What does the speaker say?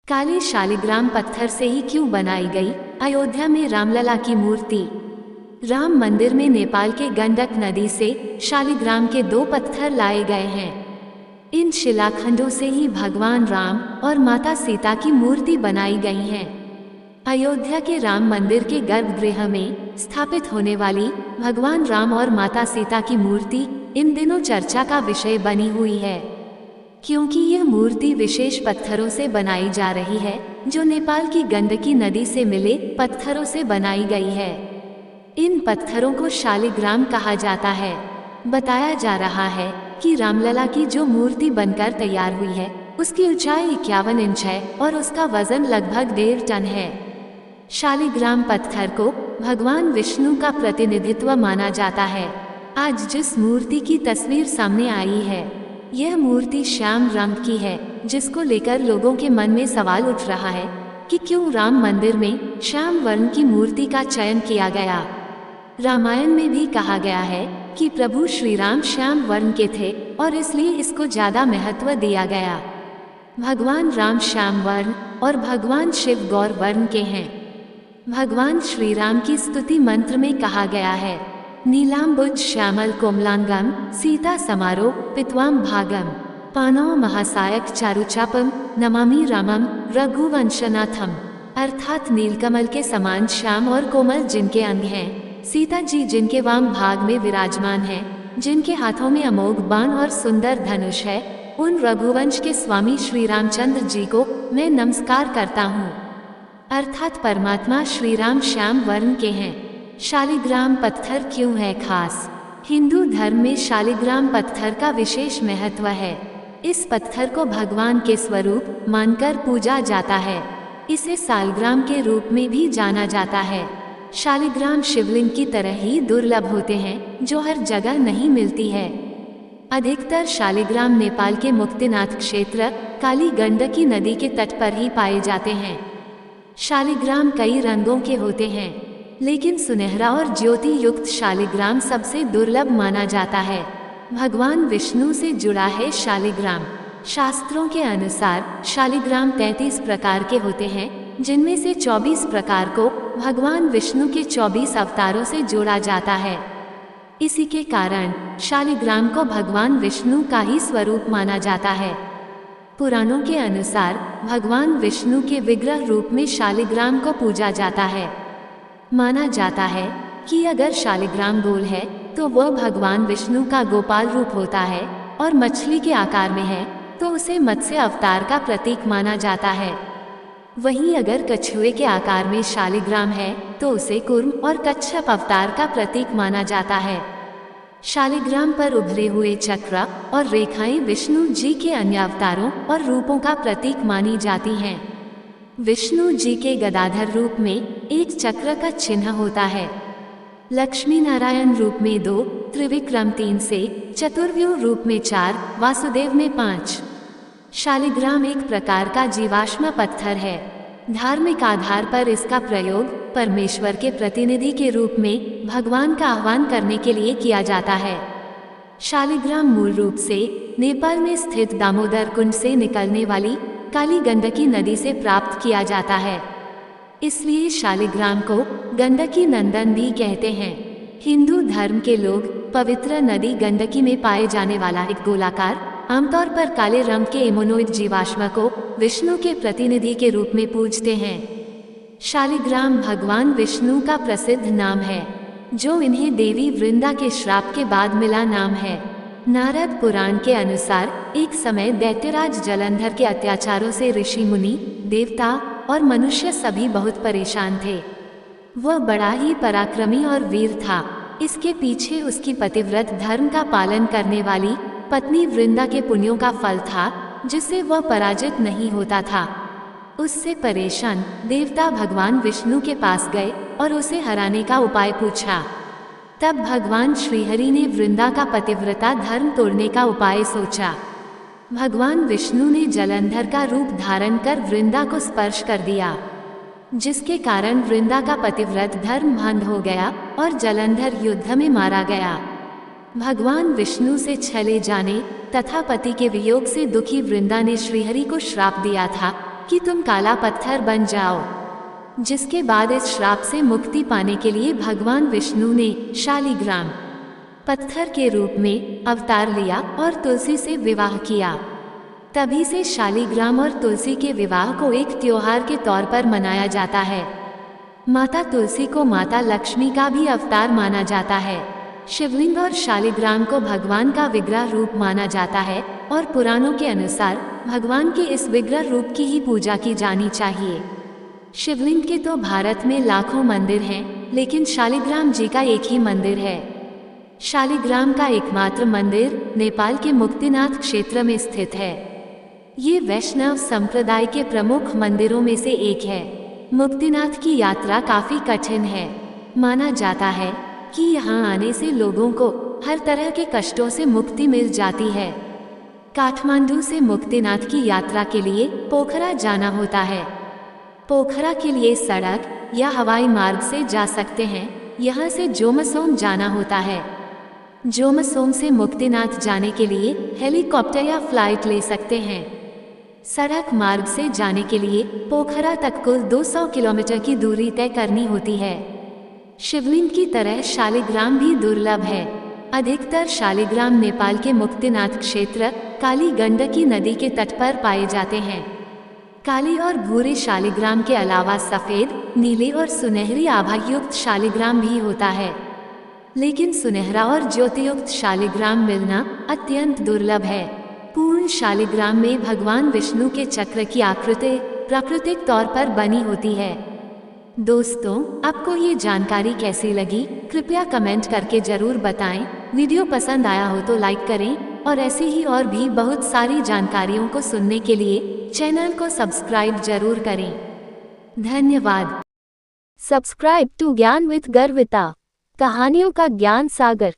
काले शालिग्राम पत्थर से ही क्यों बनाई गई अयोध्या में रामलला की मूर्ति। राम मंदिर में नेपाल के गंडक नदी से शालिग्राम के 2 पत्थर लाए गए हैं। इन शिलाखंडों से ही भगवान राम और माता सीता की मूर्ति बनाई गई है। अयोध्या के राम मंदिर के गर्भगृह में स्थापित होने वाली भगवान राम और माता सीता की मूर्ति इन दिनों चर्चा का विषय बनी हुई है, क्योंकि यह मूर्ति विशेष पत्थरों से बनाई जा रही है जो नेपाल की गंडकी नदी से मिले पत्थरों से बनाई गई है। इन पत्थरों को शालिग्राम कहा जाता है। बताया जा रहा है कि रामलला की जो मूर्ति बनकर तैयार हुई है उसकी ऊंचाई 51 इंच है और उसका वजन लगभग 1.5 टन है। शालिग्राम पत्थर को भगवान विष्णु का प्रतिनिधित्व माना जाता है। आज जिस मूर्ति की तस्वीर सामने आई है यह मूर्ति श्याम रंग की है, जिसको लेकर लोगों के मन में सवाल उठ रहा है कि क्यों राम मंदिर में श्याम वर्ण की मूर्ति का चयन किया गया। रामायण में भी कहा गया है कि प्रभु श्री राम श्याम वर्ण के थे और इसलिए इसको ज्यादा महत्व दिया गया। भगवान राम श्याम वर्ण और भगवान शिव गौर वर्ण के हैं। भगवान श्री राम की स्तुति मंत्र में कहा गया है, नीलाम्बुज श्यामल कोमलांगम सीता समारो पित्वाम भागम पानव महासायक चारुचापम नमामि रामम रघुवंशनाथम। अर्थात नीलकमल के समान श्याम और कोमल जिनके अंग हैं, सीता जी जिनके वाम भाग में विराजमान हैं, जिनके हाथों में अमोघ बाण और सुंदर धनुष है, उन रघुवंश के स्वामी श्री रामचंद्र जी को मैं नमस्कार करता हूँ। अर्थात परमात्मा श्री राम श्याम वर्ण के हैं। शालिग्राम पत्थर क्यों है खास? हिंदू धर्म में शालिग्राम पत्थर का विशेष महत्व है। इस पत्थर को भगवान के स्वरूप मानकर पूजा जाता है। इसे सालग्राम के रूप में भी जाना जाता है। शालिग्राम शिवलिंग की तरह ही दुर्लभ होते हैं, जो हर जगह नहीं मिलती है। अधिकतर शालिग्राम नेपाल के मुक्तिनाथ क्षेत्र काली गंडकी नदी के तट पर ही पाए जाते हैं। शालिग्राम कई रंगों के होते हैं, लेकिन सुनहरा और ज्योति युक्त शालिग्राम सबसे दुर्लभ माना जाता है। भगवान विष्णु से जुड़ा है शालिग्राम। शास्त्रों के अनुसार शालिग्राम 33 प्रकार के होते हैं, जिनमें से 24 प्रकार को भगवान विष्णु के 24 अवतारों से जोड़ा जाता है। इसी के कारण शालिग्राम को भगवान विष्णु का ही स्वरूप माना जाता है। पुराणों के अनुसार भगवान विष्णु के विग्रह रूप में शालिग्राम को पूजा जाता है। माना जाता है कि अगर शालिग्राम गोल है तो वह भगवान विष्णु का गोपाल रूप होता है, और मछली के आकार में है तो उसे मत्स्य अवतार का प्रतीक माना जाता है। वहीं अगर कछुए के आकार में शालिग्राम है तो उसे कूर्म और कच्छप अवतार का प्रतीक माना जाता है। शालिग्राम पर उभरे हुए चक्र और रेखाएं विष्णु जी के अन्य अवतारों और रूपों का प्रतीक मानी जाती हैं। विष्णु जी के गदाधर रूप में एक चक्र का चिन्ह होता है। लक्ष्मी नारायण रूप में 2, त्रिविक्रम 3 से, चतुर्व्यूह रूप में 4, वासुदेव में 5। शालिग्राम एक प्रकार का जीवाश्म पत्थर है। धार्मिक आधार पर इसका प्रयोग परमेश्वर के प्रतिनिधि के रूप में भगवान का आह्वान करने के लिए किया जाता है। शालिग्राम मूल रूप से नेपाल में स्थित दामोदर कुंड से निकलने वाली काली गंडकी नदी से प्राप्त किया जाता है। इसलिए शालिग्राम को गंडकी नंदन भी कहते हैं। हिंदू धर्म के लोग पवित्र नदी गंडकी में पाए जाने वाला एक गोलाकार, आमतौर पर काले रंग के एमोनोइड जीवाश्म को विष्णु के प्रतिनिधि के रूप में पूजते हैं। शालिग्राम भगवान विष्णु का प्रसिद्ध नाम है, जो इन्हें देवी वृंदा के श्राप के बाद मिला नाम है। नारद पुराण के अनुसार एक समय दैत्यराज जलंधर के अत्याचारों से ऋषि मुनि, देवता और मनुष्य सभी बहुत परेशान थे। वह बड़ा ही पराक्रमी और वीर था। इसके पीछे उसकी पतिव्रत धर्म का पालन करने वाली पत्नी वृंदा के पुण्यों का फल था, जिससे वह पराजित नहीं होता था। उससे परेशान देवता भगवान विष्णु के पास गए और उसे हराने का उपाय पूछा। तब भगवान श्रीहरि ने वृंदा का पतिव्रता धर्म तोड़ने का उपाय सोचा। भगवान विष्णु ने जलंधर का रूप धारण कर वृंदा को स्पर्श कर दिया, जिसके कारण वृंदा का पतिव्रत धर्म भंग हो गया और जलंधर युद्ध में मारा गया। भगवान विष्णु से छले जाने तथा पति के वियोग से दुखी वृंदा ने श्रीहरि को श्राप दिया था कि तुम काला पत्थर बन जाओ, जिसके बाद इस श्राप से मुक्ति पाने के लिए भगवान विष्णु ने शालिग्राम पत्थर के रूप में अवतार लिया और तुलसी से विवाह किया। तभी से शालिग्राम और तुलसी के विवाह को एक त्योहार के तौर पर मनाया जाता है। माता तुलसी को माता लक्ष्मी का भी अवतार माना जाता है। शिवलिंग और शालिग्राम को भगवान का विग्रह रूप माना जाता है और पुराणों के अनुसार भगवान के इस विग्रह रूप की ही पूजा की जानी चाहिए। शिवलिंग के तो भारत में लाखों मंदिर हैं, लेकिन शालिग्राम जी का एक ही मंदिर है। शालिग्राम का एकमात्र मंदिर नेपाल के मुक्तिनाथ क्षेत्र में स्थित है। ये वैष्णव संप्रदाय के प्रमुख मंदिरों में से एक है। मुक्तिनाथ की यात्रा काफी कठिन है। माना जाता है कि यहाँ आने से लोगों को हर तरह के कष्टों से मुक्ति मिल जाती है। काठमांडू से मुक्तिनाथ की यात्रा के लिए पोखरा जाना होता है। पोखरा के लिए सड़क या हवाई मार्ग से जा सकते हैं। यहाँ से जोमसोम जाना होता है। जोमसोम से मुक्तिनाथ जाने के लिए हेलीकॉप्टर या फ्लाइट ले सकते हैं। सड़क मार्ग से जाने के लिए पोखरा तक कुल 200 किलोमीटर की दूरी तय करनी होती है। शिवलिंग की तरह शालिग्राम भी दुर्लभ है। अधिकतर शालिग्राम नेपाल के मुक्तिनाथ क्षेत्र काली गंडकी नदी के तट पर पाए जाते हैं। काली और भूरे शालिग्राम के अलावा सफेद, नीले और सुनहरी आभायुक्त शालिग्राम भी होता है, लेकिन सुनहरा और ज्योतियुक्त शालिग्राम मिलना अत्यंत दुर्लभ है। पूर्ण शालिग्राम में भगवान विष्णु के चक्र की आकृति प्राकृतिक तौर पर बनी होती है। दोस्तों, आपको ये जानकारी कैसी लगी कृपया कमेंट करके जरूर बताएं। वीडियो पसंद आया हो तो लाइक करें और ऐसी ही और भी बहुत सारी जानकारियों को सुनने के लिए चैनल को सब्सक्राइब जरूर करें। धन्यवाद। सब्सक्राइब टू ज्ञान विद गर्विता, कहानियों का ज्ञान सागर।